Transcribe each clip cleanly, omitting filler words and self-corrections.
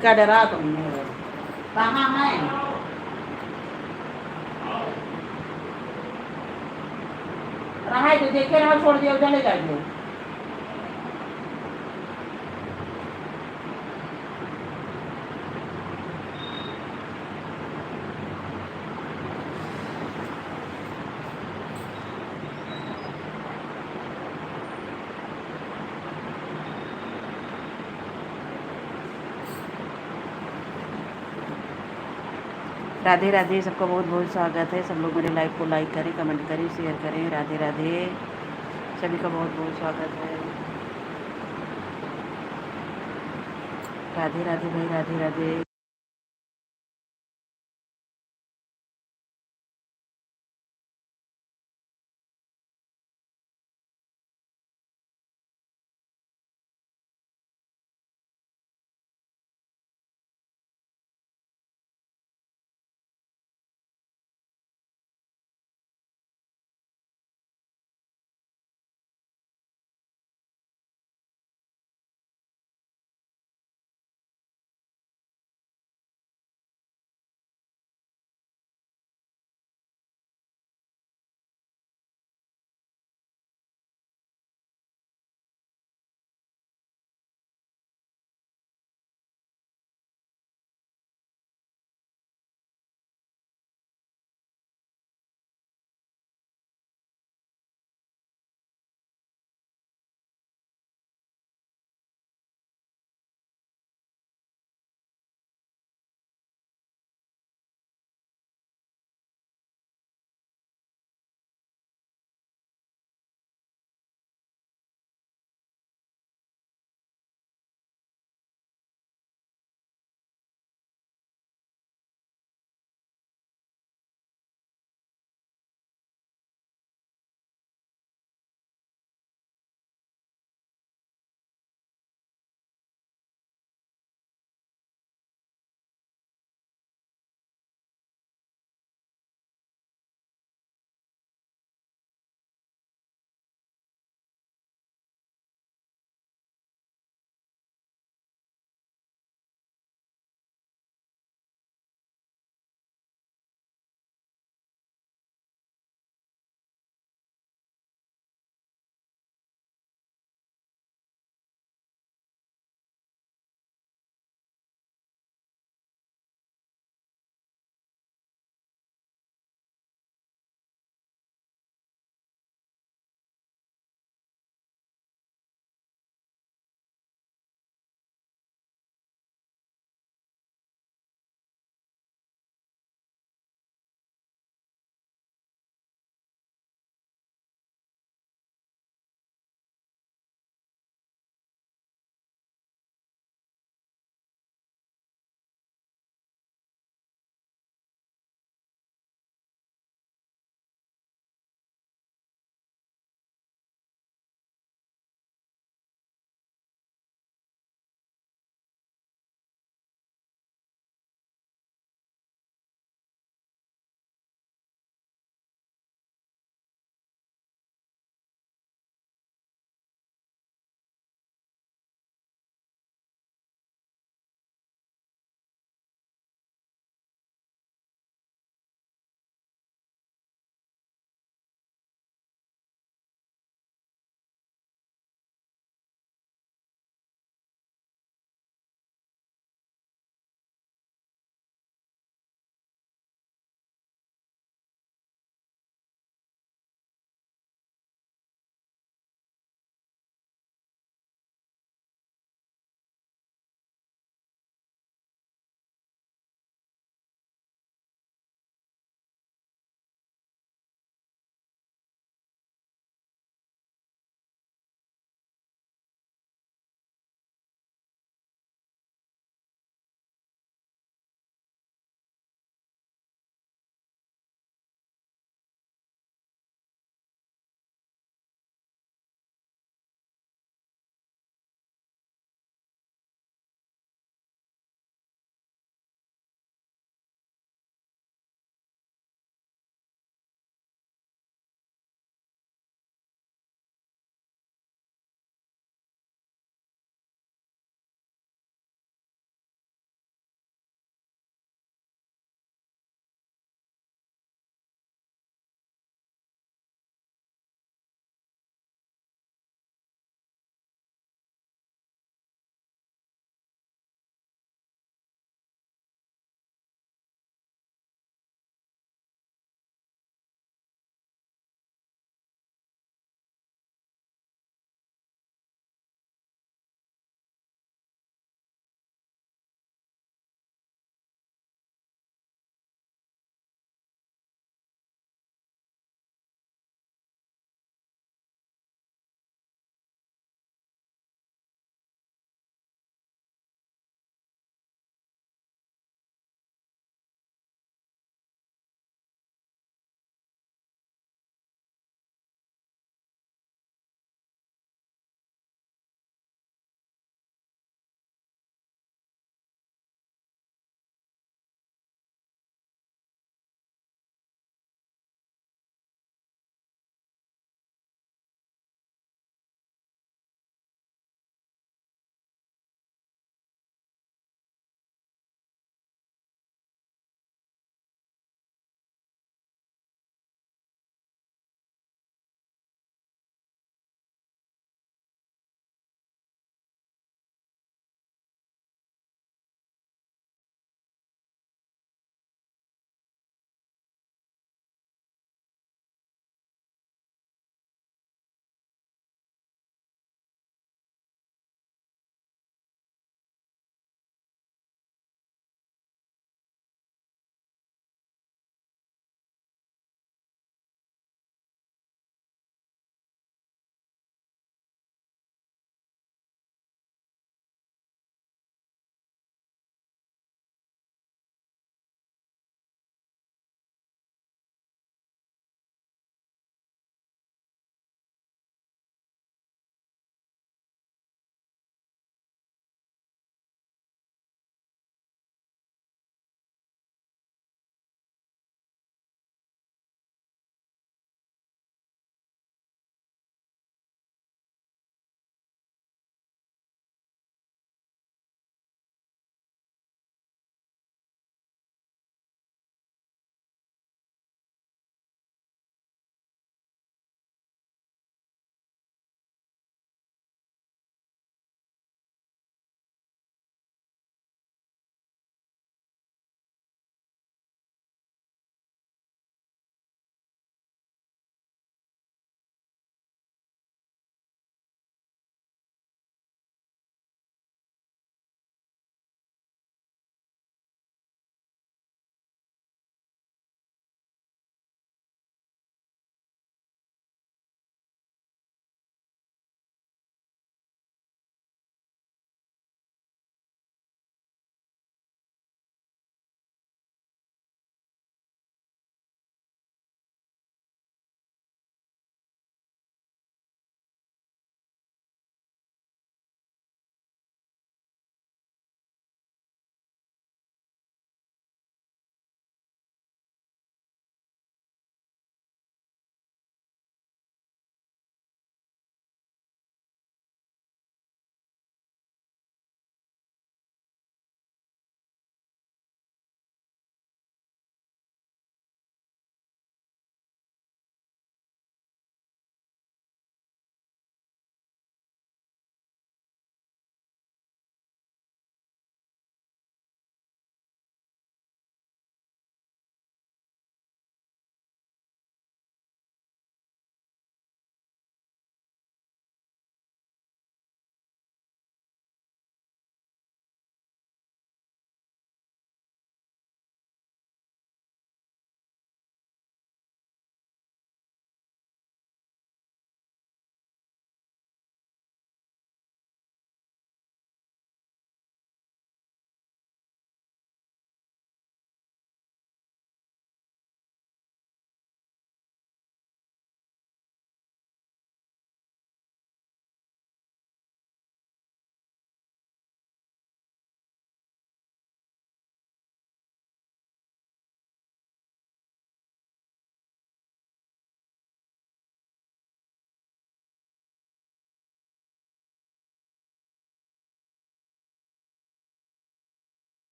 क्या डरा तुमने? कहाँ है? रहा है तो देखे रहो, छोड़ दिया चले जाइए। राधे राधे, सबका बहुत बहुत स्वागत है। सब लोग मेरे लाइव को लाइक करें, कमेंट करें, शेयर करें। राधे राधे, सभी का बहुत बहुत स्वागत है। राधे राधे भाई, राधे राधे।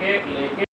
के लेके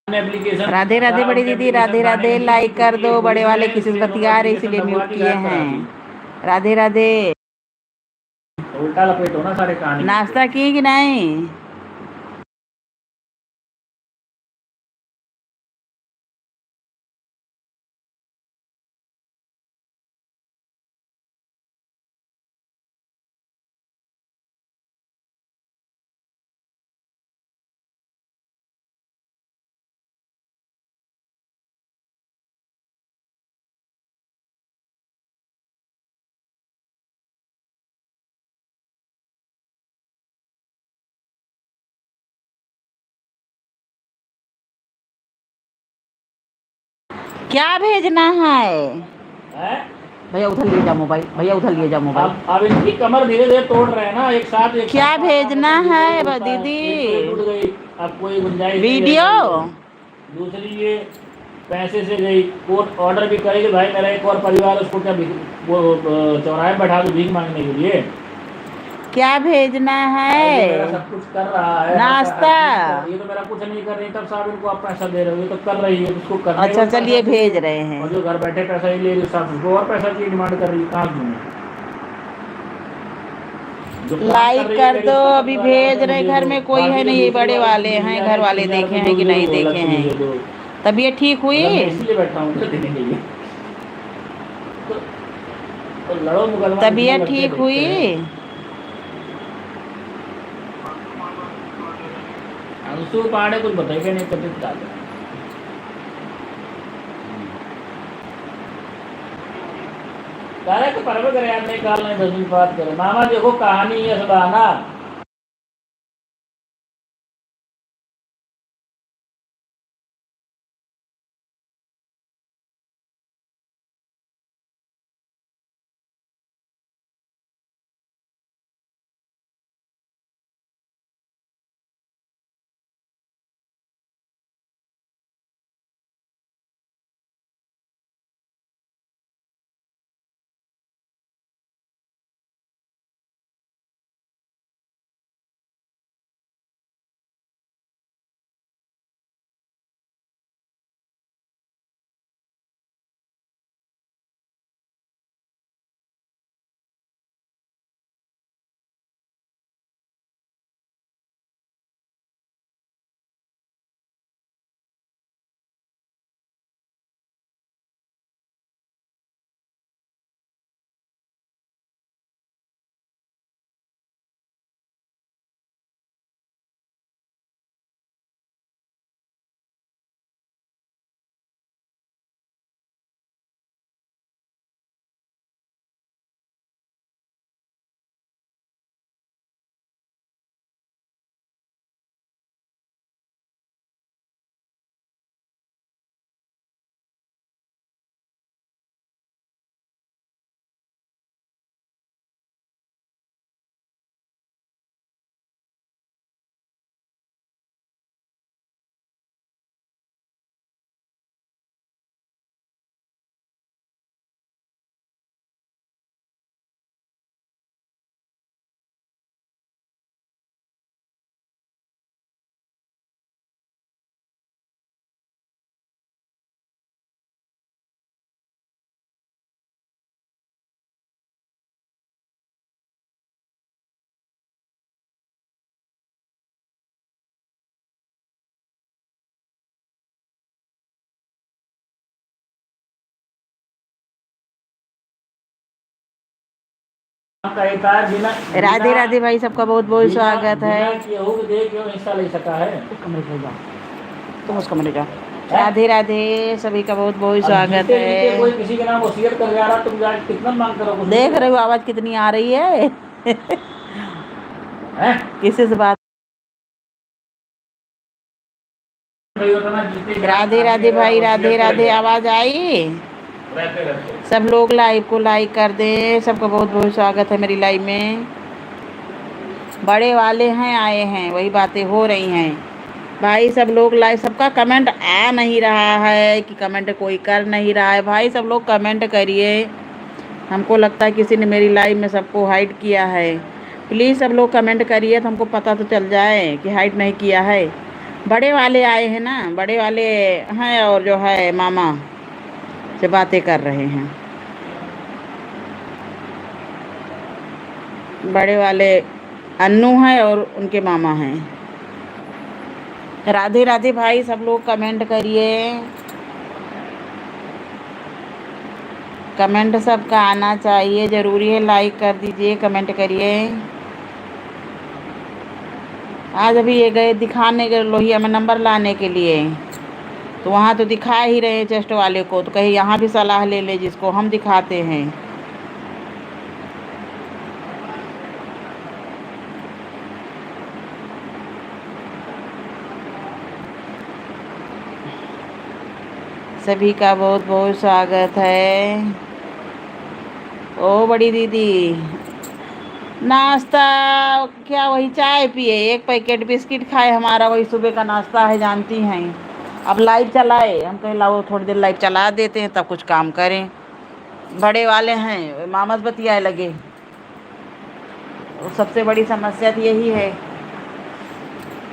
एप्लीकेशन राधे राधे बड़ी दीदी, राधे राधे। लाइक कर दो। बड़े वाले किसी से बतिया रहे इसीलिए म्यूट किए हैं। राधे राधे। उल्टा लपेटो ना सारे कहानी। नाश्ता की कि नहीं? क्या भेजना है भैया? उधर लिए जा मोबाइल, भैया उधर लिए जा मोबाइल। अब इनकी कमर धीरे धीरे तोड़ रहे हैं ना, एक साथ एक क्या भेजना है दीदी? टूट गई, अब कोई गुंजाइश वीडियो। दूसरी ये पैसे से गई, कोर्ट ऑर्डर भी करेगी भाई मेरा एक और परिवार उसको क्या वो चौराहे बैठा दो भीख मांगने के लिए। क्या भेजना है? मेरा सब कुछ कर रहा है नाश्ता। ये तो मेरा कुछ नहीं कर रही, तब साहब इनको आप पैसा दे रहे हो, ये तो कर रही है उसको कर। अच्छा चलिए भेज रहे हैं। और जो घर बैठे पैसा ही ले रही साहब उसको और पैसा की डिमांड कर रही है, कहाँ दूँ? लाइक कर दो, अभी भेज रहे। घर में कोई है नहीं, बड़े वाले हैं, घर वाले देखे हैं कि नहीं देखे हैं। तबीयत ठीक हुई? इसलिए बैठा हूँ देने के लिए। तो लड़ो मुकदमा। तबीयत ठीक हुई? अंशु पांडे कुछ बताएगा नहीं, तबीयत क्या है? करे तो परवे करे यार, नहीं काल नहीं 10 मिनट बात करे। मामा देखो कहानी है सबाना। राधे राधे भाई, सबका बहुत बहुत स्वागत है। हिस्सा ले सका है। तुम उस कमरे जाओ। राधे राधे, सभी का बहुत बहुत स्वागत है। कोई किसी के नाम वसीयत कर जा रहा, तुम कितना मांग करो? देख रहे हो आवाज कितनी आ रही है? किसी से बात? राधे राधे भाई, राधे राधे। आवाज आई? सब लोग लाइव को लाइक कर दें। सबका बहुत बहुत स्वागत है मेरी लाइव में। बड़े वाले हैं आए हैं, वही बातें हो रही हैं भाई। सब लोग लाइव, सबका कमेंट आ नहीं रहा है कि कमेंट कोई कर नहीं रहा है। भाई सब लोग कमेंट करिए। हमको लगता है किसी ने मेरी लाइव में सबको हाइड किया है। प्लीज़ सब लोग कमेंट करिए तो हमको पता तो चल जाए कि हाइड नहीं किया है। बड़े वाले आए हैं ना, बड़े वाले हैं और जो है मामा से बातें कर रहे हैं। बड़े वाले अन्नू हैं और उनके मामा हैं। राधे राधे भाई, सब लोग कमेंट करिए। कमेंट सबका आना चाहिए, ज़रूरी है। लाइक कर दीजिए, कमेंट करिए। आज अभी ये गए दिखाने के लोहिया में नंबर लाने के लिए, तो वहाँ तो दिखा ही रहे हैं चेस्ट वाले को, तो कहीं यहाँ भी सलाह ले ले जिसको हम दिखाते हैं। सभी का बहुत बहुत स्वागत है। ओ बड़ी दीदी, नाश्ता क्या, वही चाय पिए, एक पैकेट बिस्किट खाए, हमारा वही सुबह का नाश्ता है, जानती हैं। अब लाइव चलाए, हम कहे लाओ थोड़ी देर लाइव चला देते हैं तब कुछ काम करें। बड़े वाले हैं मामस बतियाए लगे। सबसे बड़ी समस्या तो यही है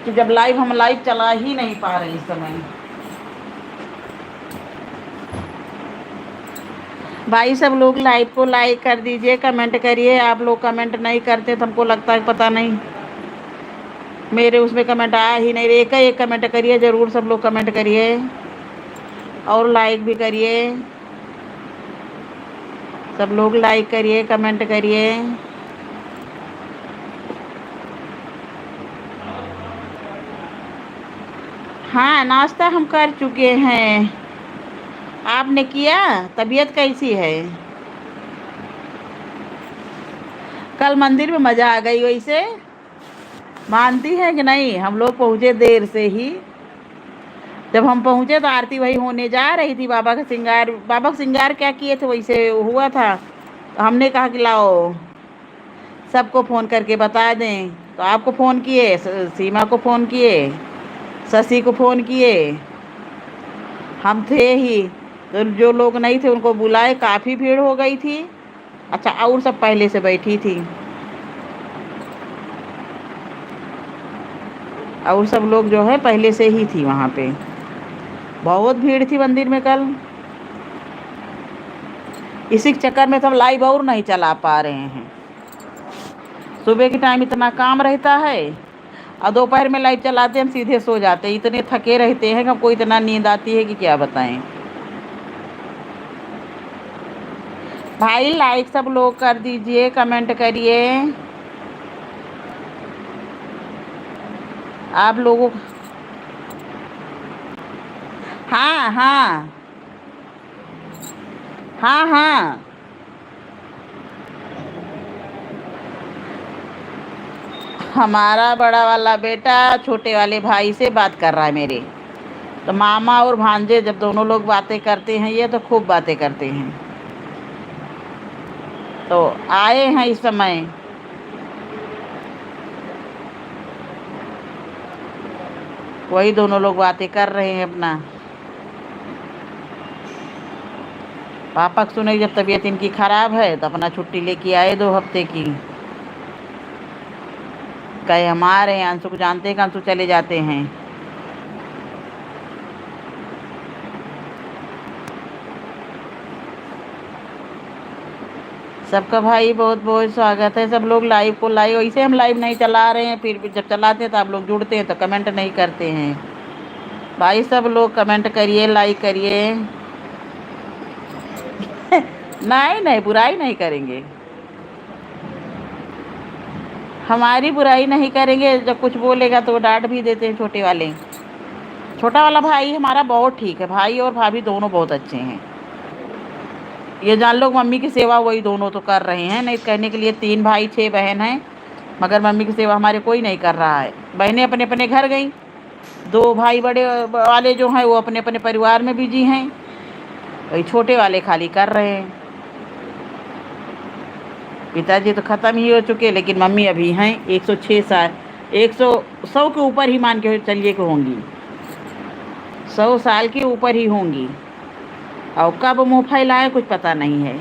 कि जब लाइव हम लाइव चला ही नहीं पा रहे इस समय। भाई सब लोग लाइव को लाइक कर दीजिए, कमेंट करिए। आप लोग कमेंट नहीं करते तो हमको लगता है पता नहीं, मेरे उसमें कमेंट आया ही नहीं। एक कमेंट करिए ज़रूर, सब लोग कमेंट करिए और लाइक भी करिए। सब लोग लाइक करिए, कमेंट करिए। हाँ, नाश्ता हम कर चुके हैं। आपने किया? तबीयत कैसी है? कल मंदिर में मज़ा आ गई वैसे, मानती है कि नहीं? हम लोग पहुँचे देर से ही। जब हम पहुँचे तो आरती वही होने जा रही थी। बाबा का श्रृंगार क्या किए थे वैसे हुआ था, तो हमने कहा कि लाओ सबको फ़ोन करके बता दें। तो आपको फ़ोन किए, सीमा को फ़ोन किए, शशि को फ़ोन किए, हम थे ही। तो जो लोग नहीं थे उनको बुलाए, काफ़ी भीड़ हो गई थी। अच्छा, और सब पहले से बैठी थी, और सब लोग जो है पहले से ही थी वहाँ पे। बहुत भीड़ थी मंदिर में कल। इसी के चक्कर में तो हम लाइव और नहीं चला पा रहे हैं। सुबह के टाइम इतना काम रहता है और दोपहर में लाइव चलाते हम सीधे सो जाते हैं। इतने थके रहते हैं कि हमको इतना नींद आती है कि क्या बताएं। भाई लाइक सब लोग कर दीजिए, कमेंट करिए। आप लोगों, हाँ हाँ हाँ हाँ, हमारा बड़ा वाला बेटा छोटे वाले भाई से बात कर रहा है मेरे। तो मामा और भांजे जब दोनों लोग बातें करते हैं, ये तो खूब बातें करते हैं। तो आए हैं इस समय। वही दोनों लोग बातें कर रहे हैं अपना। पापा को सुने जब तबीयत इनकी ख़राब है तो अपना छुट्टी लेके आए 2 हफ्ते की। कहे हम आ रहे हैं, अंशु को जानते हैं कि अंशु चले जाते हैं। सबका भाई बहुत बहुत स्वागत है। सब लोग लाइव को लाइव, वैसे हम लाइव नहीं चला रहे हैं, फिर भी जब चलाते हैं तो आप लोग जुड़ते हैं तो कमेंट नहीं करते हैं। भाई सब लोग कमेंट करिए, लाइक करिए। नहीं नहीं, बुराई नहीं करेंगे, हमारी बुराई नहीं करेंगे। जब कुछ बोलेगा तो वो डांट भी देते हैं छोटे वाले। छोटा वाला भाई हमारा बहुत ठीक है, भाई और भाभी दोनों बहुत अच्छे हैं। ये जान लो मम्मी की सेवा वही दोनों तो कर रहे हैं। नहीं कहने के लिए 3 भाई 6 बहन हैं, मगर मम्मी की सेवा हमारे कोई नहीं कर रहा है। बहनें अपने अपने घर गई, 2 भाई बड़े वाले जो हैं वो अपने अपने परिवार में बिजी हैं, वही छोटे वाले खाली कर रहे हैं। पिताजी तो ख़त्म ही हो चुके, लेकिन मम्मी अभी हैं। 106 साल, 100 के ऊपर ही मान के चलिए कि होंगी, 100 साल के ऊपर ही होंगी। और कब मुँह फैलाए कुछ पता नहीं है।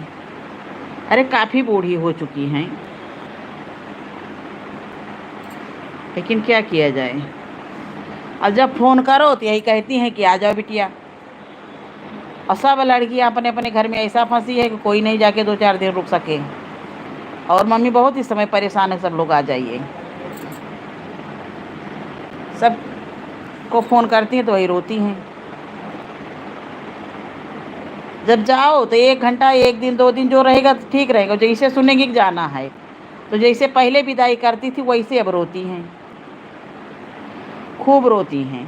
अरे काफ़ी बूढ़ी हो चुकी हैं, लेकिन क्या किया जाए। और जब फ़ोन करो तो यही कहती हैं कि आ जाओ बिटिया। और सब लड़कियां अपने अपने घर में ऐसा फंसी है कि कोई नहीं जाके 2-4 दिन रुक सके। और मम्मी बहुत इस समय परेशान है, सब लोग आ जाइए। सब को फ़ोन करती हैं तो वही रोती हैं। जब जाओ तो 1 घंटा, 1 दिन, 2 दिन जो रहेगा तो ठीक रहेगा। जैसे सुनेंगी कि जाना है तो जैसे पहले विदाई करती थी वैसे अब रोती हैं, खूब रोती हैं।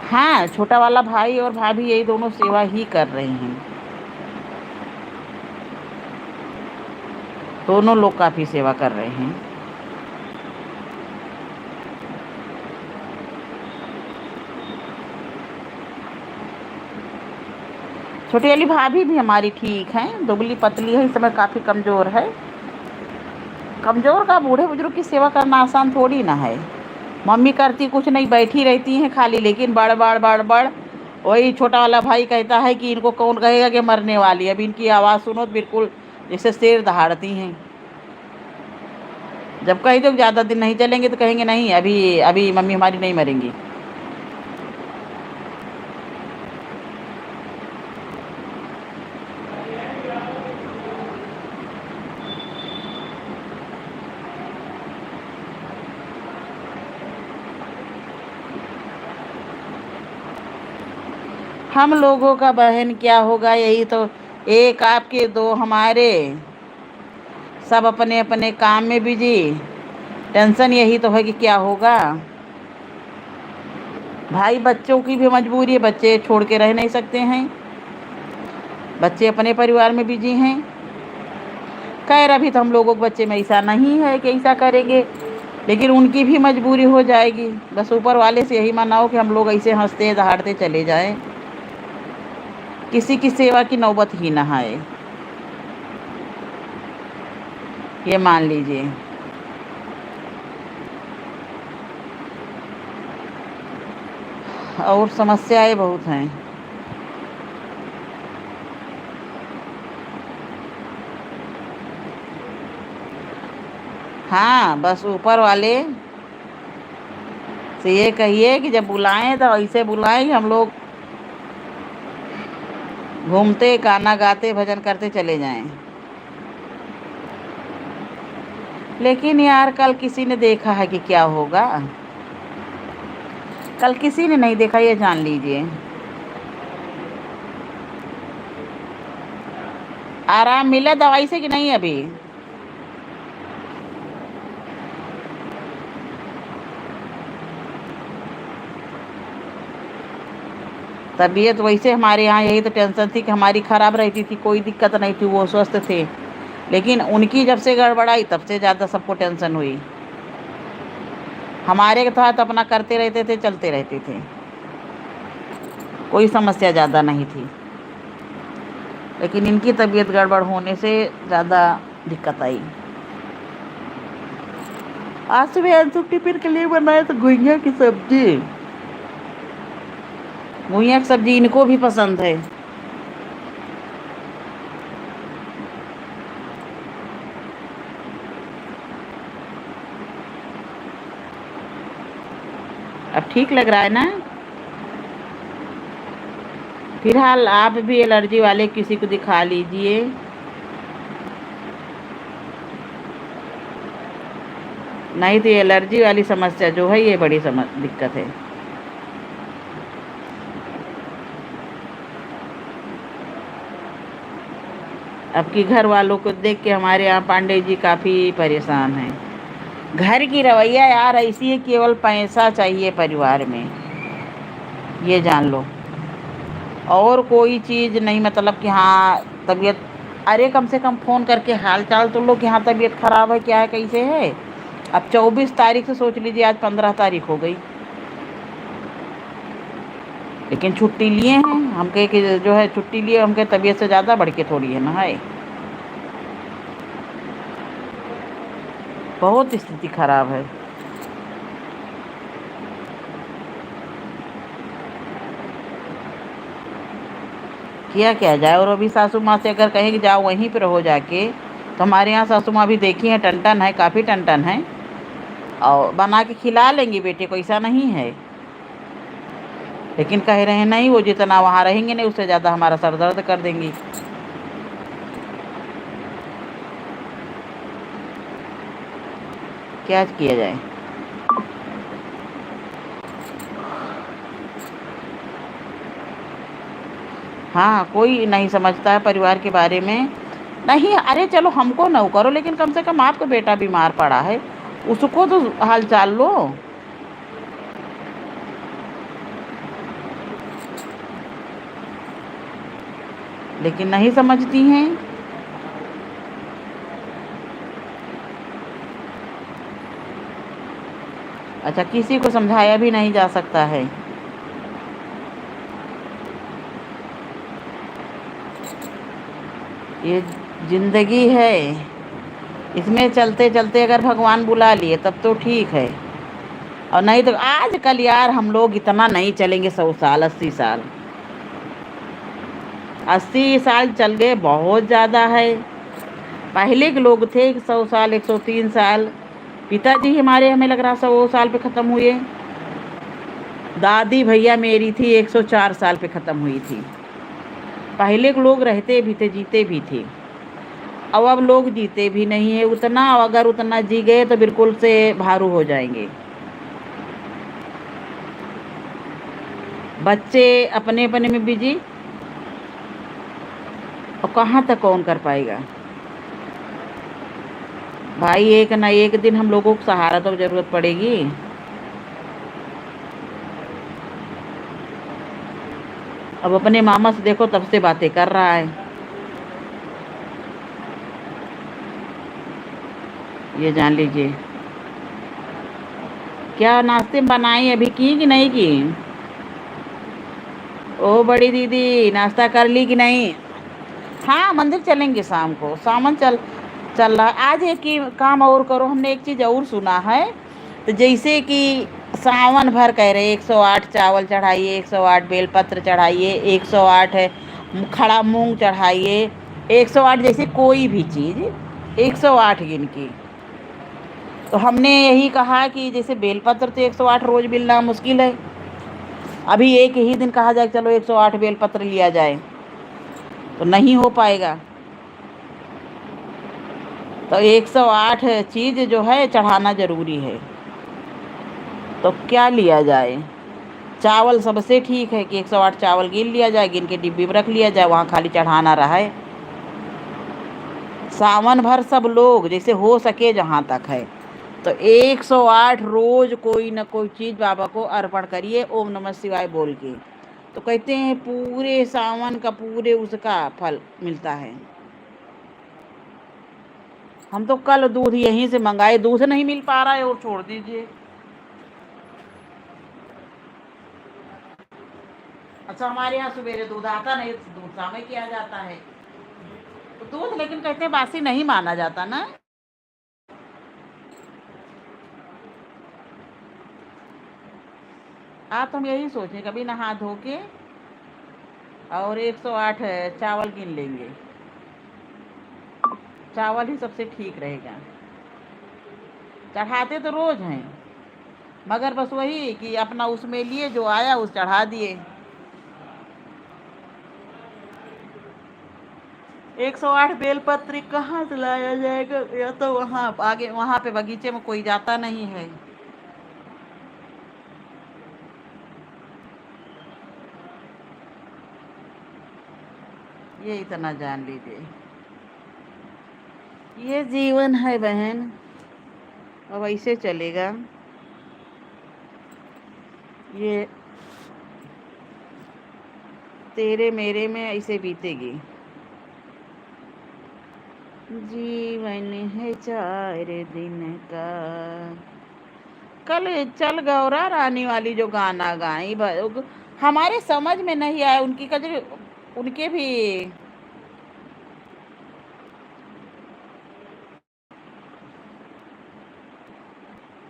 हाँ, छोटा वाला भाई और भाभी यही दोनों सेवा ही कर रहे हैं। दोनों लोग काफ़ी सेवा कर रहे हैं। छोटी वाली भाभी भी हमारी ठीक है, दुबली पतली है, इस समय काफ़ी कमज़ोर है। कमज़ोर का बूढ़े बुजुर्ग की सेवा करना आसान थोड़ी ना है। मम्मी करती कुछ नहीं, बैठी रहती हैं खाली, लेकिन बड़ बड़ बड़ बड़ वही छोटा वाला भाई कहता है कि इनको कौन कहेगा कि मरने वाली है। अभी इनकी आवाज़ सुनो तो बिल्कुल जैसे शेर दहाड़ती हैं। जब कही तो ज़्यादा दिन नहीं चलेंगे तो कहेंगे नहीं, अभी अभी मम्मी हमारी नहीं मरेंगी। हम लोगों का बहन क्या होगा, यही तो, एक आपके दो हमारे, सब अपने अपने काम में बिजी। टेंशन यही तो है कि क्या होगा। भाई बच्चों की भी मजबूरी है, बच्चे छोड़ के रह नहीं सकते हैं, बच्चे अपने परिवार में बिजी हैं। खैर अभी तो हम लोगों के बच्चे में ऐसा नहीं है कि ऐसा करेंगे, लेकिन उनकी भी मजबूरी हो जाएगी। बस ऊपर वाले से यही मनाओ कि हम लोग ऐसे हंसते दहाड़ते चले जाएं, किसी की सेवा की नौबत ही ना आए, ये मान लीजिए। और समस्याएं बहुत हैं। हाँ, बस ऊपर वाले से ये कहिए कि जब बुलाएं तो ऐसे बुलाएं कि हम लोग घूमते गाना गाते भजन करते चले जाएं। लेकिन यार कल किसी ने देखा है कि क्या होगा? कल किसी ने नहीं देखा, ये जान लीजिए। आराम मिला दवाई से कि नहीं अभी? तबीयत वैसे हमारे यहाँ यही तो टेंशन थी कि हमारी ख़राब रहती थी, कोई दिक्कत नहीं थी, वो स्वस्थ थे। लेकिन उनकी जब से गड़बड़ाई तब से ज़्यादा सबको टेंशन हुई। हमारे के तहत अपना करते रहते थे, चलते रहते थे, कोई समस्या ज़्यादा नहीं थी। लेकिन इनकी तबीयत गड़बड़ होने से ज़्यादा दिक्कत आई। आज सुबह अंशु टिफिन के लिए बनाया तो घुइयाँ की सब्जी। घुइयाँ की सब्जी इनको भी पसंद है। अब ठीक लग रहा है ना? फिलहाल आप भी एलर्जी वाले किसी को दिखा लीजिए। नहीं तो एलर्जी वाली समस्या जो है ये बड़ी दिक्कत है। अब की घर वालों को देख के हमारे यहाँ पांडे जी काफ़ी परेशान हैं। घर की रवैया यार ऐसी है, केवल पैसा चाहिए परिवार में, ये जान लो। और कोई चीज़ नहीं, मतलब कि हाँ तबीयत, अरे कम से कम फ़ोन करके हाल चाल तो लो कि हाँ तबीयत ख़राब है, क्या है, कैसे है। अब 24 तारीख से सोच लीजिए, आज 15 तारीख हो गई, लेकिन छुट्टी लिए हैं हम कहे कि जो है छुट्टी लिए, हम कहे तबीयत से ज़्यादा बढ़ के थोड़ी है ना है। बहुत स्थिति खराब है। किया क्या जाए। और अभी सासू माँ से अगर कहें कि जाओ वहीं पर रहो जाके, तो हमारे यहाँ सासू माँ भी देखी हैं, टन टन है, काफ़ी टन टन है। और बना के खिला लेंगे बेटे को, ऐसा नहीं है। लेकिन कह रहे हैं नहीं, वो जितना वहाँ रहेंगे नहीं उससे ज़्यादा हमारा सर दर्द कर देंगी। क्या किया जाए। हाँ, कोई नहीं समझता है परिवार के बारे में। नहीं, अरे चलो हमको न करो, लेकिन कम से कम आपका बेटा बीमार पड़ा है, उसको तो हाल चाल लो। लेकिन नहीं समझती हैं। अच्छा, किसी को समझाया भी नहीं जा सकता है। ये जिंदगी है, इसमें चलते चलते अगर भगवान बुला लिए तब तो ठीक है, और नहीं तो आज कल यार हम लोग इतना नहीं चलेंगे। 100 साल 80 साल 80 साल चल गए, बहुत ज़्यादा है। पहले के लोग थे 100 साल 103 साल। पिताजी हमारे हमें लग रहा 100 साल पे ख़त्म हुए। दादी भैया मेरी थी 104 साल पे ख़त्म हुई थी। पहले के लोग रहते भी थे, जीते भी थे। अब लोग जीते भी नहीं है उतना, अगर उतना जी गए तो बिल्कुल से भारू हो जाएंगे। बच्चे अपने अपने में बिजी, और कहाँ तक कौन कर पाएगा। भाई एक ना एक दिन हम लोगों को सहारा तो ज़रूरत पड़ेगी। अब अपने मामा से देखो तब से बातें कर रहा है। ये जान लीजिए। क्या नाश्ते में बनाई, अभी की कि नहीं की? ओ बड़ी दीदी, नाश्ता कर ली कि नहीं? हाँ, मंदिर चलेंगे शाम को, सावन चल रहा। आज एक ही काम और करो, हमने एक चीज़ और सुना है। तो जैसे कि सावन भर कह रहे 108 चावल चढ़ाइए, 108 बेलपत्र चढ़ाइए, 108 है खड़ा मूंग चढ़ाइए, 108 जैसे कोई भी चीज़ 108 गिन की। तो हमने यही कहा कि जैसे बेलपत्र तो 108 रोज मिलना मुश्किल है। अभी एक ही दिन कहा जाए चलो 108 बेलपत्र लिया जाए तो नहीं हो पाएगा। तो 108 चीज़ जो है चढ़ाना ज़रूरी है। तो क्या लिया जाए? चावल सबसे ठीक है कि 108 चावल गिन लिया जाए, गिन के डिब्बी में रख लिया जाए, वहाँ खाली चढ़ाना रहा है। सावन भर सब लोग जैसे हो सके जहाँ तक है तो 108 रोज कोई न कोई चीज़ बाबा को अर्पण करिए, ओम नमः शिवाय बोल के। तो कहते हैं पूरे सावन का पूरे उसका फल मिलता है। हम तो कल दूध यहीं से मंगाए, दूध नहीं मिल पा रहा है और छोड़ दीजिए। अच्छा, हमारे यहाँ सवेरे दूध आता नहीं, दूध शाम में किया जाता है। तो दूध लेकिन कहते हैं बासी नहीं माना जाता ना। आप हम यही सोचें कभी नहा धो के और 108 चावल गिन लेंगे। चावल ही सबसे ठीक रहेगा। चढ़ाते तो रोज हैं, मगर बस वही कि अपना उसमें लिए जो आया उस चढ़ा दिए। 108 बेलपत्री कहाँ से लाया जाएगा? या तो वहाँ आगे वहाँ पे बगीचे में कोई जाता नहीं है। ये इतना जान लीजिए, ये जीवन है बहन, अब ऐसे चलेगा। ये तेरे मेरे में ऐसे बीतेगी। जीवन है 4 दिन का। कल चल गौरा रानी वाली जो गाना गाई, हमारे समझ में नहीं आया उनकी कजरी, उनके भी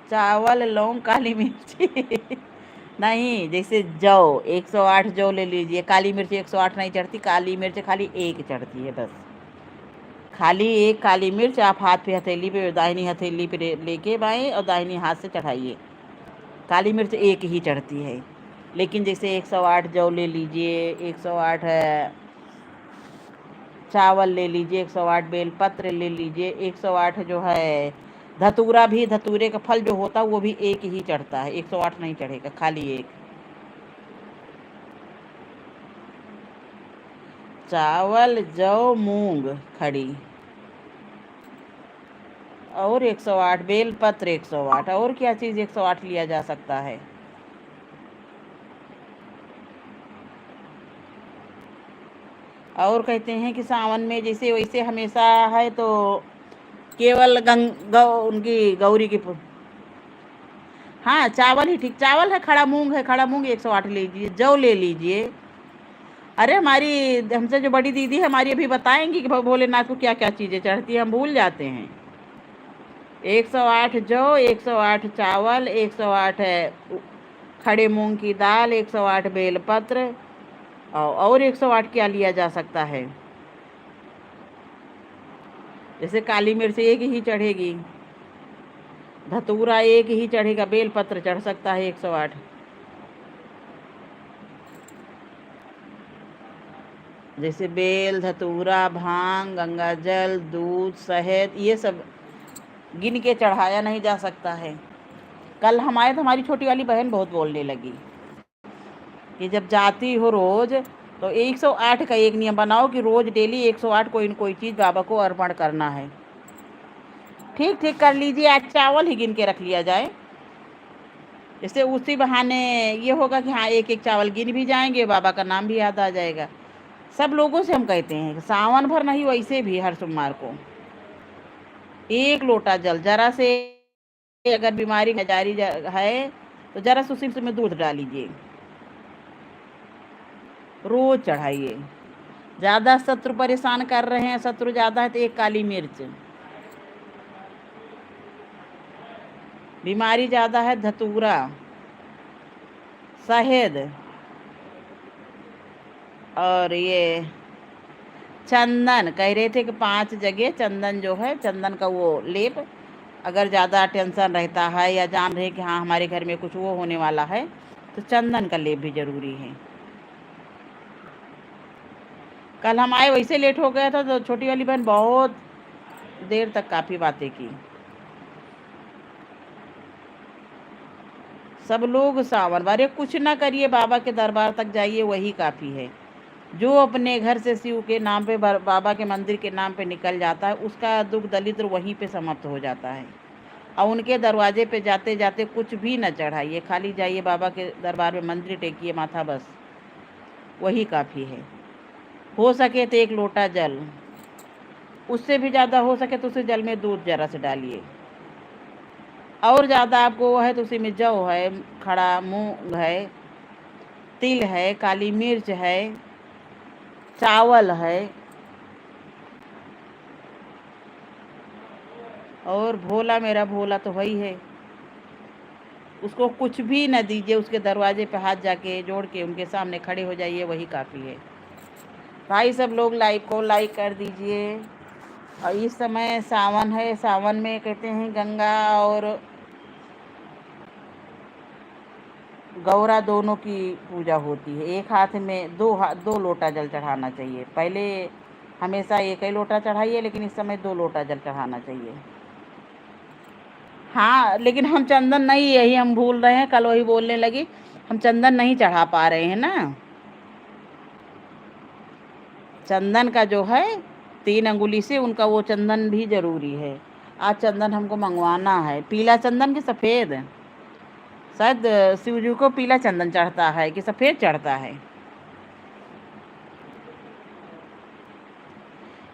चावल लौंग काली मिर्ची नहीं, जैसे जौ 108 जौ ले लीजिए, काली मिर्च 108 नहीं चढ़ती, काली मिर्च खाली एक चढ़ती है बस। खाली एक काली मिर्च आप हाथ पे हथेली पे दाहिनी हथेली पे लेके बाएं और दाहिनी हाथ से चढ़ाइए। काली मिर्च एक ही चढ़ती है, लेकिन जैसे 108 जौ ले लीजिए, 108 चावल ले लीजिए, 108 बेलपत्र ले लीजिए, 108 जो है धतूरा भी, धतूरे का फल जो होता है वो भी एक ही चढ़ता है, 108 नहीं चढ़ेगा, खाली एक। चावल, जौ, मूंग खड़ी और 108 बेलपत्र 108। और क्या चीज़ 108 लिया जा सकता है? और कहते हैं कि सावन में जैसे वैसे हमेशा है तो केवल उनकी गौरी की हाँ चावल ही ठीक, चावल है, खड़ा मूंग है, खड़ा मूंग 108 ले लीजिए, जौ ले लीजिए। अरे हमारी हमसे जो बड़ी दीदी है हमारी अभी बताएंगी कि भोलेनाथ को क्या क्या चीज़ें चढ़ती है, हम भूल जाते हैं। 108 जौ, 108 चावल, 108 है खड़े मूंग की दाल, 108 बेलपत्र और 108 क्या लिया जा सकता है? जैसे काली मिर्च एक ही चढ़ेगी, धतूरा एक ही चढ़ेगा, बेलपत्र चढ़ सकता है 108। जैसे बेल, धतूरा, भांग, गंगा जल, दूध, शहद, ये सब गिन के चढ़ाया नहीं जा सकता है। कल हम आए तो हमारी छोटी वाली बहन बहुत बोलने लगी कि जब जाती हो रोज तो 108 का एक नियम बनाओ कि रोज डेली 108 कोई न कोई चीज़ बाबा को अर्पण करना है। ठीक ठीक कर लीजिए, आज चावल ही गिन के रख लिया जाए, इससे उसी बहाने ये होगा कि हाँ एक एक चावल गिन भी जाएंगे, बाबा का नाम भी याद आ जाएगा। सब लोगों से हम कहते हैं सावन भर नहीं, वैसे भी हर सोमवार को 1 लोटा जल, जरा से अगर बीमारी जारी है तो जरा से उसी में दूध डालीजिए, रोज चढ़ाइए। ज़्यादा शत्रु परेशान कर रहे हैं, शत्रु ज़्यादा है तो 1 काली मिर्च, बीमारी ज़्यादा है धतूरा, शहद और ये चंदन। कह रहे थे कि 5 जगह चंदन जो है, चंदन का वो लेप, अगर ज़्यादा टेंशन रहता है या जान रहे कि हाँ हमारे घर में कुछ वो होने वाला है तो चंदन का लेप भी ज़रूरी है। कल हम आए वैसे लेट हो गया था तो छोटी वाली बहन बहुत देर तक काफ़ी बातें की। सब लोग सावन बारे कुछ ना करिए, बाबा के दरबार तक जाइए, वही काफ़ी है। जो अपने घर से शिव के नाम पे, बाबा के मंदिर के नाम पे निकल जाता है, उसका दुख दलिद्र वहीं पे समाप्त हो जाता है। और उनके दरवाजे पे जाते जाते कुछ भी न चढ़ाइए, खाली जाइए बाबा के दरबार में, मंदिर टेकिए माथा, बस वही काफ़ी है। हो सके तो 1 लोटा जल, उससे भी ज़्यादा हो सके तो उस जल में दूध जरा से डालिए, और ज़्यादा आपको वो है तो उसी में जौ है, खड़ा मूंग है, तिल है, काली मिर्च है, चावल है, और भोला मेरा भोला तो वही है, उसको कुछ भी न दीजिए, उसके दरवाजे पे हाथ जाके जोड़ के उनके सामने खड़े हो जाइए, वही काफ़ी है। भाई सब लोग लाइव को लाइक कर दीजिए। और इस समय सावन है, सावन में कहते हैं गंगा और गौरा दोनों की पूजा होती है। एक हाथ में 2 लोटा जल चढ़ाना चाहिए। पहले हमेशा 1 ही लोटा चढ़ाइए, लेकिन इस समय 2 लोटा जल चढ़ाना चाहिए। हाँ लेकिन हम चंदन नहीं, यही हम भूल रहे हैं, कल वही बोलने लगी, हम चंदन नहीं चढ़ा पा रहे हैं ना। चंदन का जो है 3 अंगुली से उनका वो चंदन भी ज़रूरी है। आज चंदन हमको मंगवाना है, पीला चंदन कि सफ़ेद? शायद शिव जी को पीला चंदन चढ़ता है कि सफ़ेद चढ़ता है।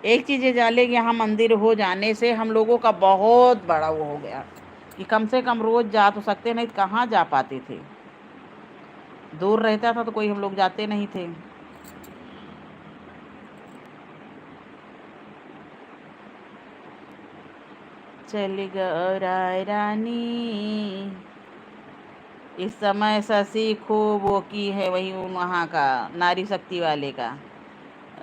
एक चीज़ ये जान ले कि यहाँ मंदिर हो जाने से हम लोगों का बहुत बड़ा वो हो गया कि कम से कम रोज़ जा तो सकते, नहीं तो कहाँ जा पाते थे, दूर रहता था तो कोई हम लोग जाते नहीं थे। चली गौराय रानी, इस समय शशि खूब वो की है, वही वहाँ का नारी शक्ति वाले का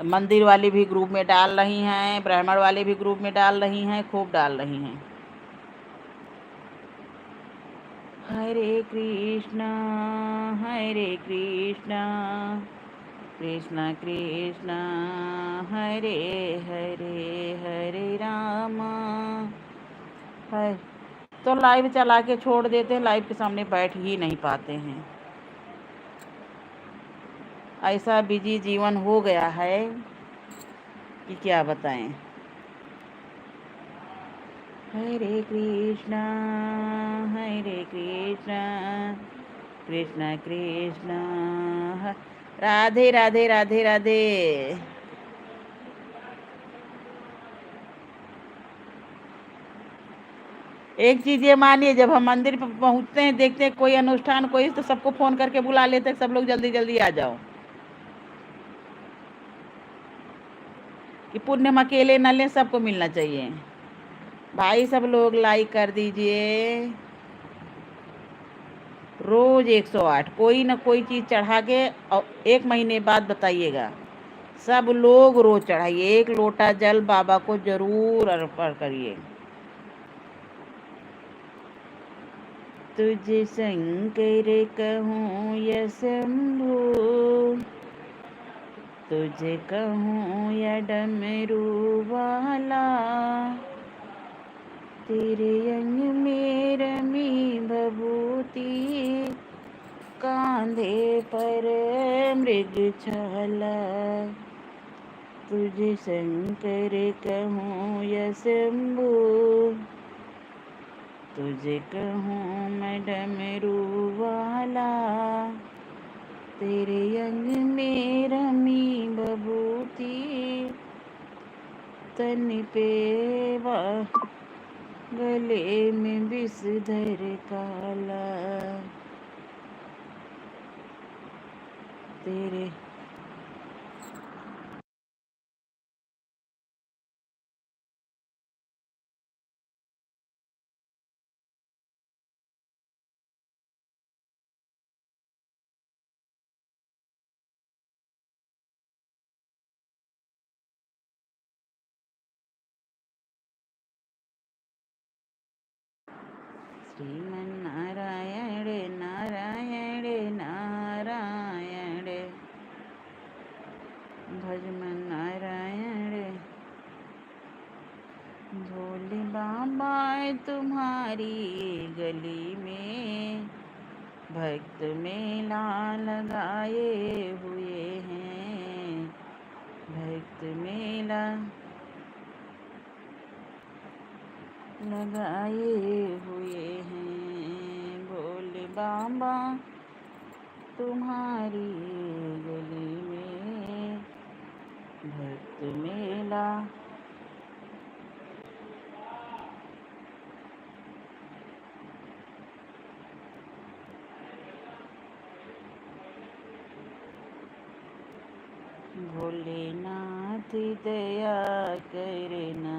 मंदिर वाली भी ग्रुप में डाल रही हैं, ब्राह्मण वाले भी ग्रुप में डाल रही हैं, खूब डाल रही हैं। हरे कृष्णा कृष्णा कृष्णा हरे हरे, हरे राम हरे। तो लाइव चला के छोड़ देते हैं, लाइव के सामने बैठ ही नहीं पाते हैं। ऐसा बिजी जीवन हो गया है कि क्या बताएं। हरे कृष्णा कृष्णा कृष्णा राधे राधे राधे राधे। एक चीज़ ये मानिए, जब हम मंदिर पर पहुंचते हैं, देखते हैं कोई अनुष्ठान कोई, तो सबको फ़ोन करके बुला लेते हैं, सब लोग जल्दी जल्दी आ जाओ, कि पुण्य हम अकेले न लें, सबको मिलना चाहिए। भाई सब लोग लाइक कर दीजिए। रोज़ 108 कोई ना कोई चीज़ चढ़ा के, और 1 महीने बाद बताइएगा। सब लोग रोज़ चढ़ाइए, 1 लोटा जल बाबा को ज़रूर अर्पण करिए। तुझे शंकर कहूँ या शंभू, तुझे कहूँ या डमरू वाला, तेरे अंग में रमी भभूति, कांधे पर मृगछाला। तुझे शंकर कहूँ या शंभू, तुझे कहूँ मैं डमरू वाला, तेरे अंग में रमी बबूती, तन पे गले में विषधर काला, तेरे श्रीमन्नारायण नारायण नारायण, भजमन नारायण। भोले बाबा तुम्हारी गली में भक्त मेला लगाए हुए हैं, भक्त मेला लगाए हुए हैं। भोले बाबा तुम्हारी गली में भक्त मेला भोलेनाथ दया करना।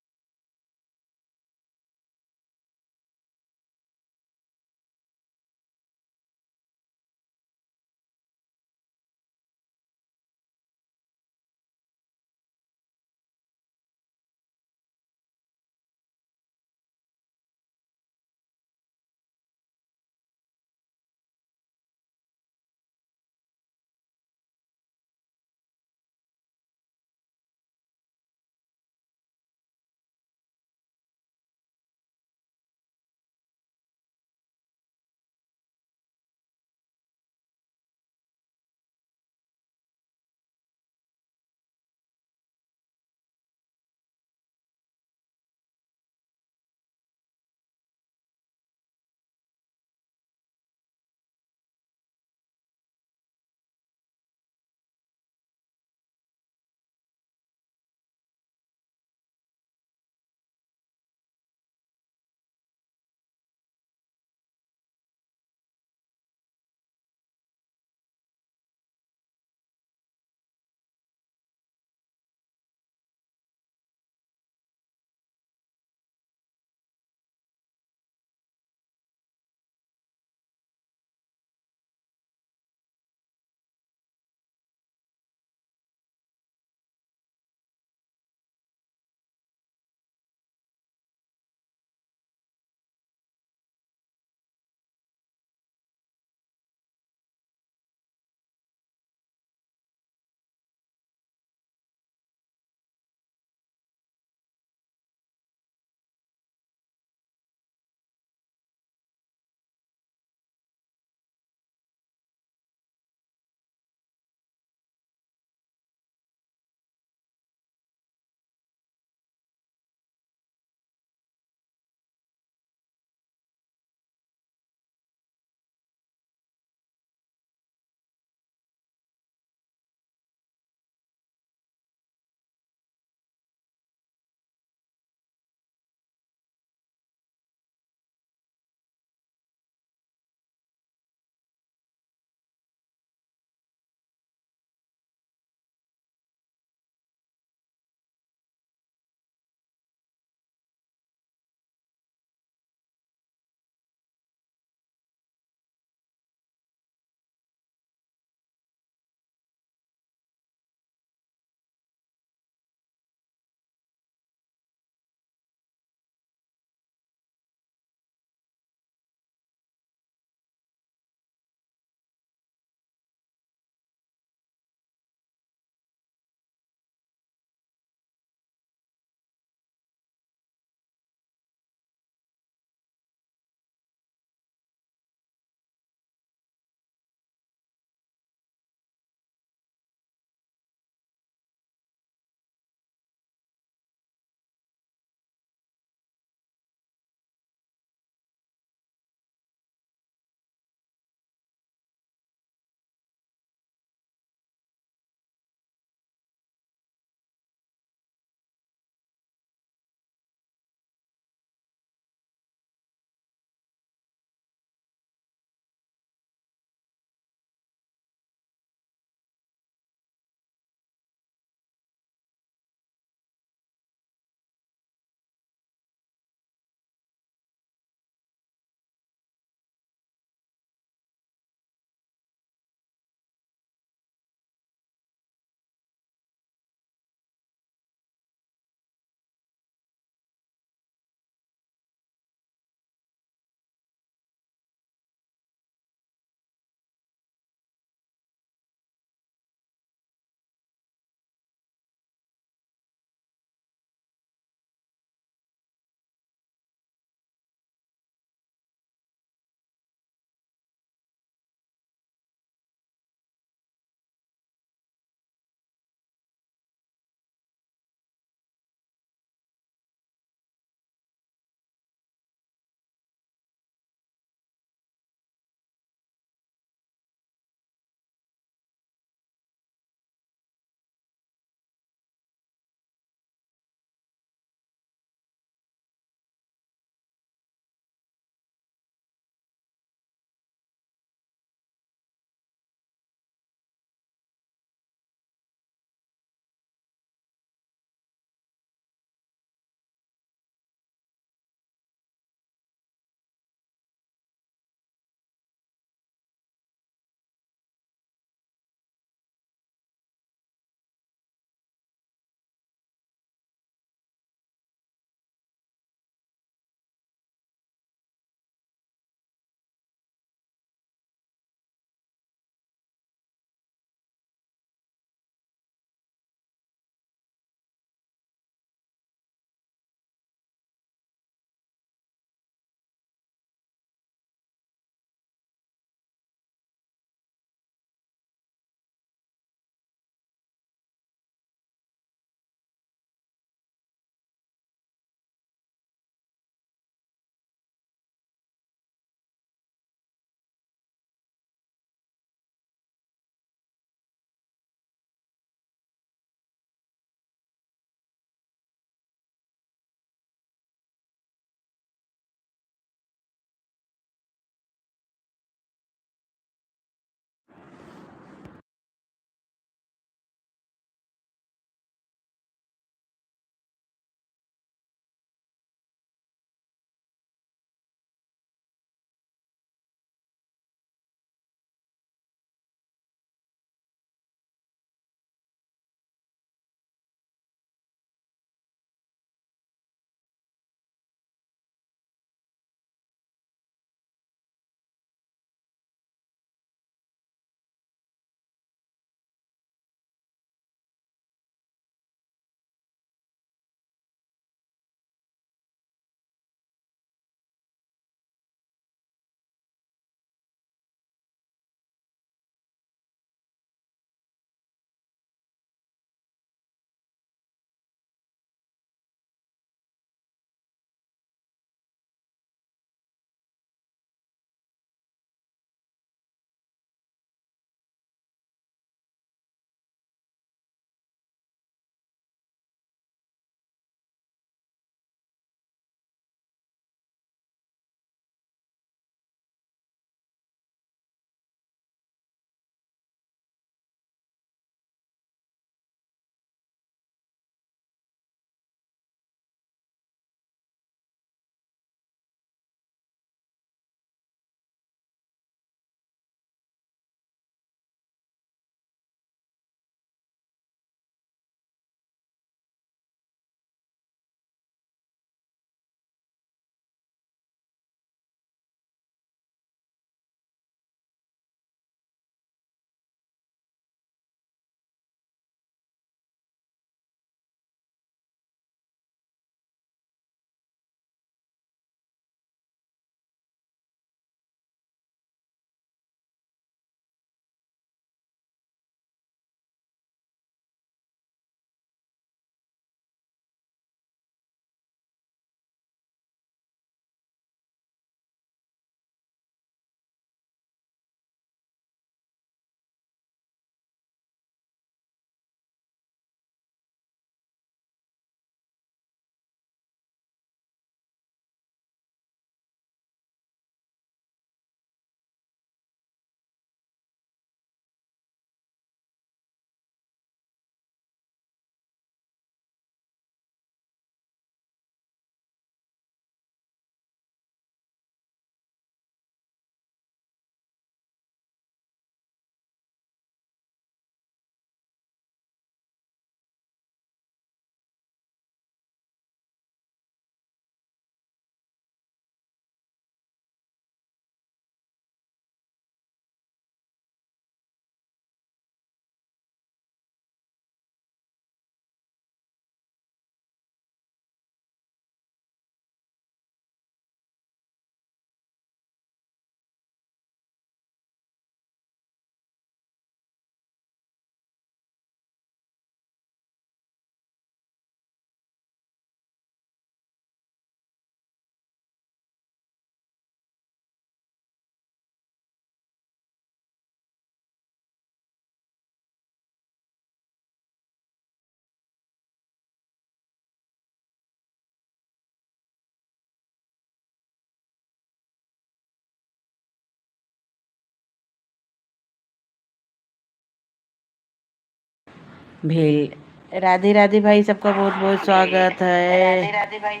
भेल राधे राधे भाई, सबका बहुत बहुत स्वागत राधे है। राधे भाई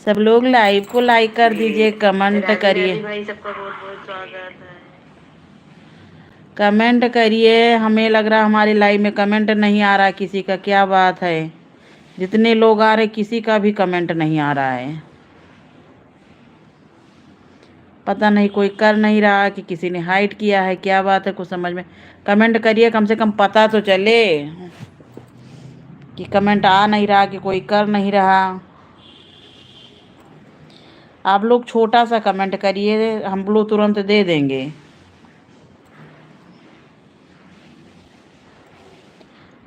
सब लोग लाइव को लाइक कर दीजिए, कमेंट राधे करिए। राधे भाई, सबका बहुत बहुत स्वागत है। कमेंट करिए। हमें लग रहा हमारे लाइव में कमेंट नहीं आ रहा किसी का, क्या बात है। जितने लोग आ रहे किसी का भी कमेंट नहीं आ रहा है। पता नहीं कोई कर नहीं रहा कि किसी ने हाइड किया है, क्या बात है, कुछ समझ में। कमेंट करिए, कम से कम पता तो चले कि कमेंट आ नहीं रहा, कि कोई कर नहीं रहा। आप लोग छोटा सा कमेंट करिए, हम लोग तुरंत दे देंगे।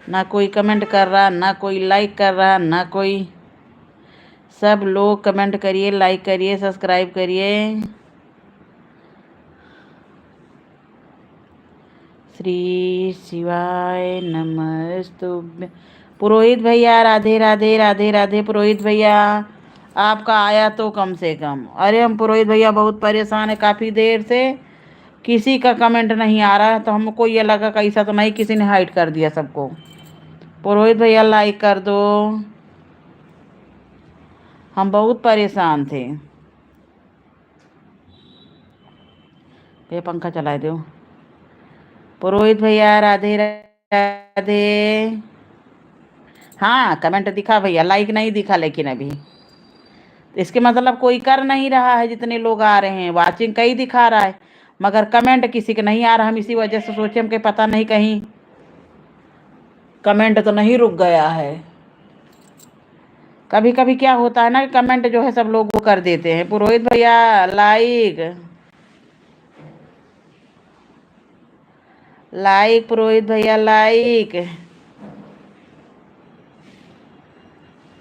ना कोई कमेंट कर रहा, ना कोई लाइक कर रहा, ना कोई। सब लोग कमेंट करिए, लाइक करिए, सब्सक्राइब करिए। श्री शिवाय नमस्तुभ्यं। पुरोहित भैया राधे राधे, राधे राधे पुरोहित भैया। आपका आया तो कम से कम। अरे हम पुरोहित भैया बहुत परेशान है काफ़ी देर से, किसी का कमेंट नहीं आ रहा है। तो हमको ये लगा कि ऐसा तो नहीं किसी ने हाइड कर दिया सबको। पुरोहित भैया लाइक कर दो, हम बहुत परेशान थे। ये पंखा चला दो। पुरोहित भैया राधे राधे। हाँ कमेंट दिखा भैया, लाइक नहीं दिखा लेकिन अभी। इसके मतलब कोई कर नहीं रहा है। जितने लोग आ रहे हैं वाचिंग कई दिखा रहा है, मगर कमेंट किसी का नहीं आ रहा। हम इसी वजह से सोचे हम कि पता नहीं कहीं कमेंट तो नहीं रुक गया है। कभी कभी क्या होता है ना कि कमेंट जो है सब लोग वो कर देते हैं। पुरोहित भैया लाइक लाइक, पुरोहित भैया लाइक।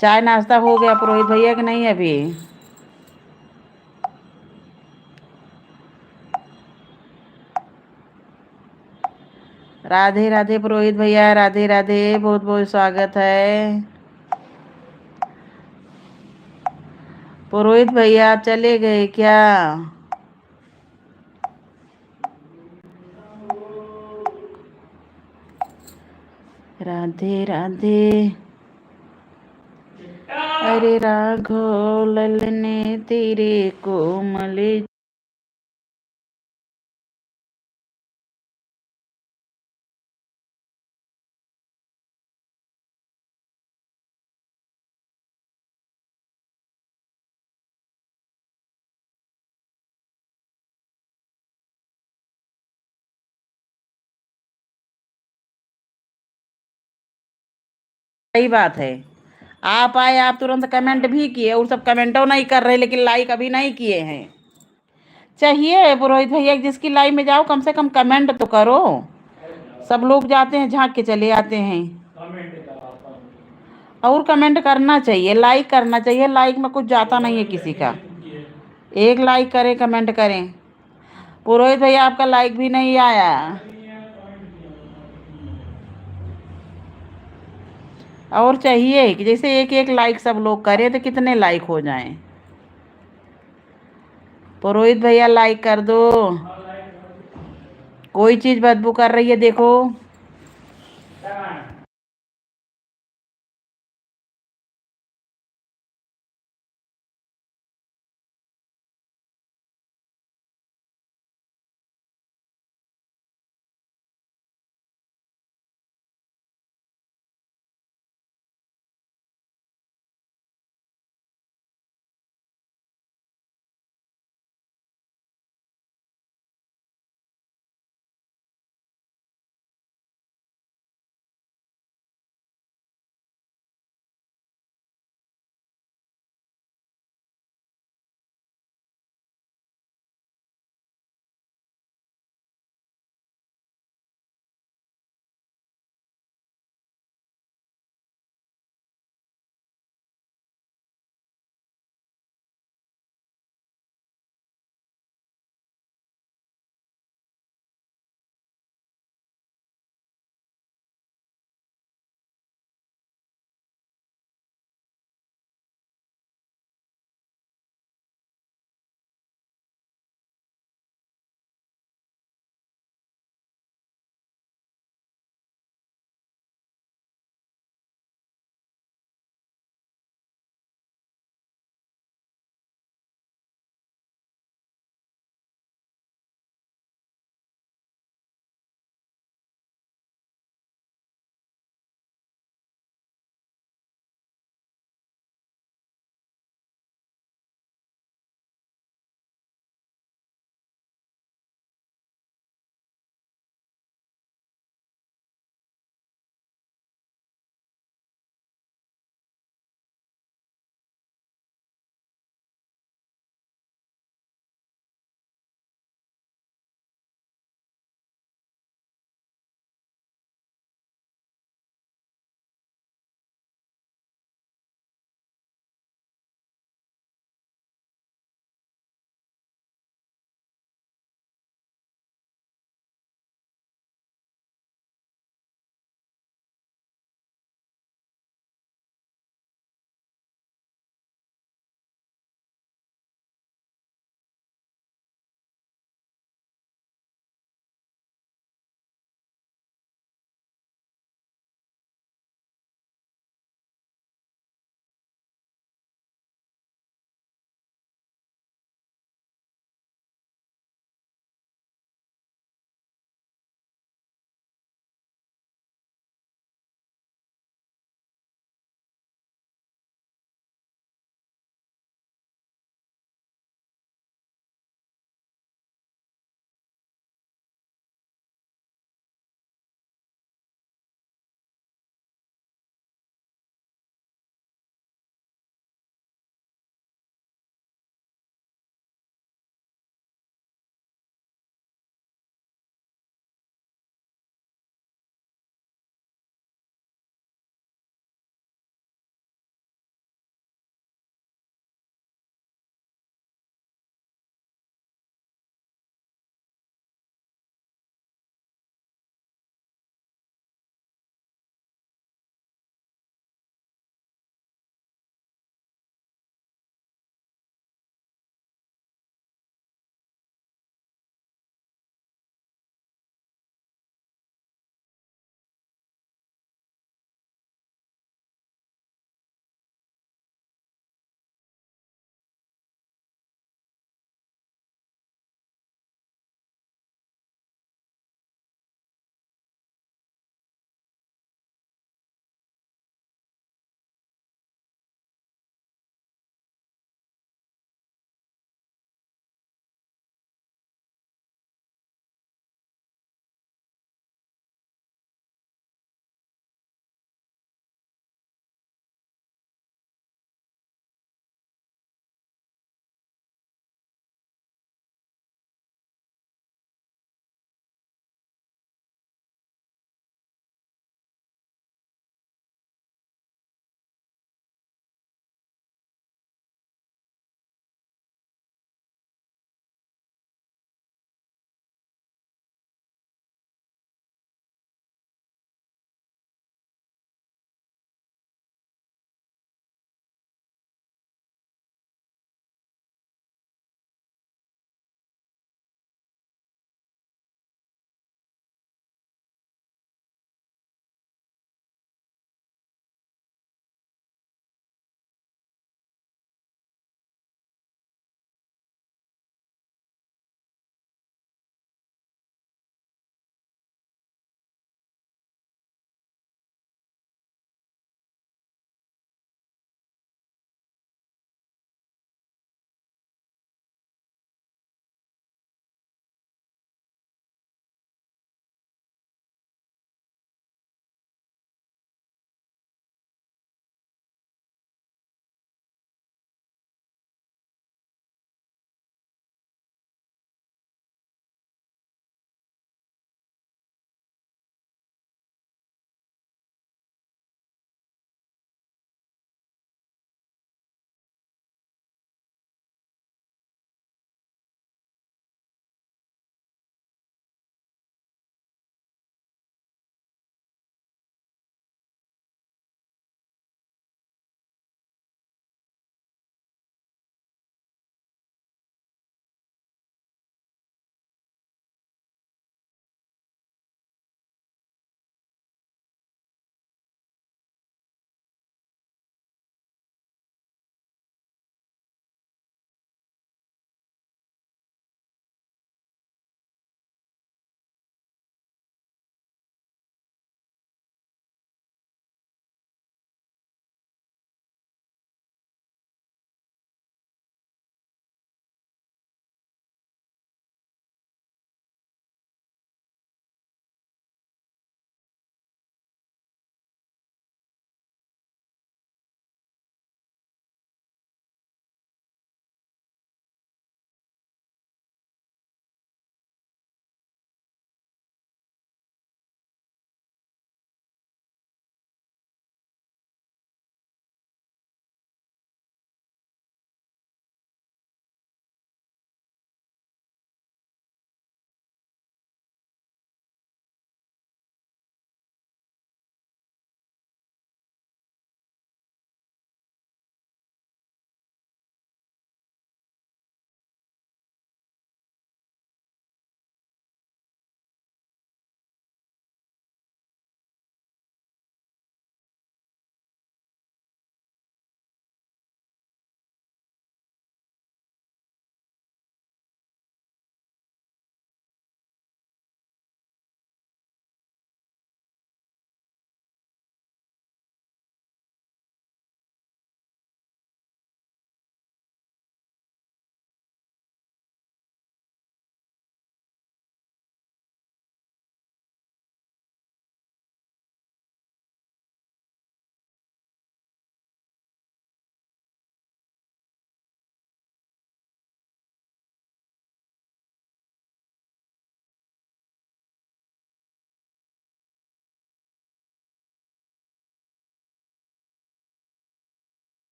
चाय नाश्ता हो गया पुरोहित भैया कि नहीं अभी? राधे राधे पुरोहित भैया, राधे राधे, बहुत बहुत स्वागत है। पुरोहित भैया आप चले गए क्या? राधे राधे। अरे राघव ललने तेरे कोमल सही बात है। आप आए, आप तुरंत कमेंट भी किए, और सब कमेंटों नहीं कर रहे, लेकिन लाइक अभी नहीं किए हैं। चाहिए पुरोहित भैया जिसकी लाइव में जाओ कम से कम कमेंट तो करो। सब लोग जाते हैं झांक के चले आते हैं। और कमेंट करना चाहिए, लाइक करना चाहिए। लाइक में कुछ जाता नहीं है किसी का। एक लाइक करें, कमेंट करें। पुरोहित भैया आपका लाइक भी नहीं आया। और चाहिए कि जैसे एक एक लाइक सब लोग करें तो कितने लाइक हो जाएं। पुरोहित भैया लाइक कर दो। कोई चीज़ बदबू कर रही है देखो।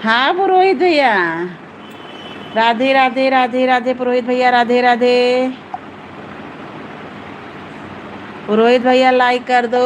हाँ पुरोहित भैया, राधे राधे राधे राधे पुरोहित भैया, राधे राधे। पुरोहित भैया लाइक कर दो।